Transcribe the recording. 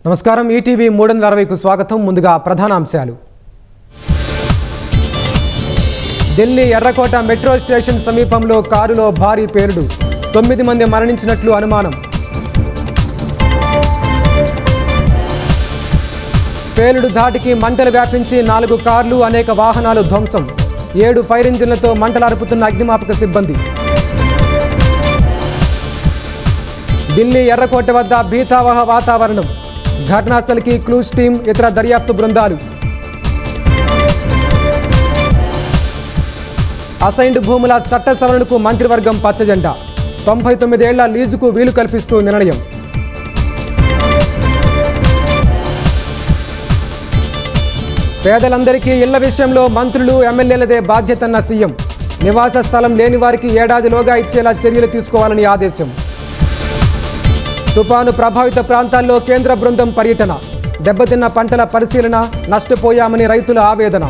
నమస్కారం ఈటీవీ 360కు స్వాగతం. ముందుగా ప్రధానాంశాలు. ఢిల్లీ ఎర్రకోట మెట్రో స్టేషన్ సమీపంలో కారులో భారీ పేలుడు, 9 మంది మరణించినట్లు అనుమానం. పేలుడు ధాటికి మంటలు వ్యాపించి 4 కార్లు, అనేక వాహనాలు ధ్వంసం. 7 ఫైర్ ఇంజిన్లతో మంటలార్పుతున్న అగ్నిమాపక సిబ్బంది. ఢిల్లీ ఎర్రకోట వద్ద భీతావహ వాతావరణం. ఘటనాస్థలికి క్లూస్ టీం, ఇతర దర్యాప్తు బృందాలు. అసైన్డ్ భూముల చట్ట సవరణకు మంత్రివర్గం పచ్చజెండా. 99 ఏళ్ల లీజుకు వీలు కల్పిస్తూ నిర్ణయం. పేదలందరికీ ఇళ్ల విషయంలో మంత్రులు, ఎమ్మెల్యేలదే బాధ్యతన్న సీఎం. నివాస స్థలం లేని వారికి ఏడాదిలోగా ఇచ్చేలా చర్యలు తీసుకోవాలని ఆదేశం. తుపాను ప్రభావిత ప్రాంతాల్లో కేంద్ర బృందం పర్యటన. దెబ్బతిన్న పంటల పరిశీలన, నష్టపోయామని రైతుల ఆవేదన.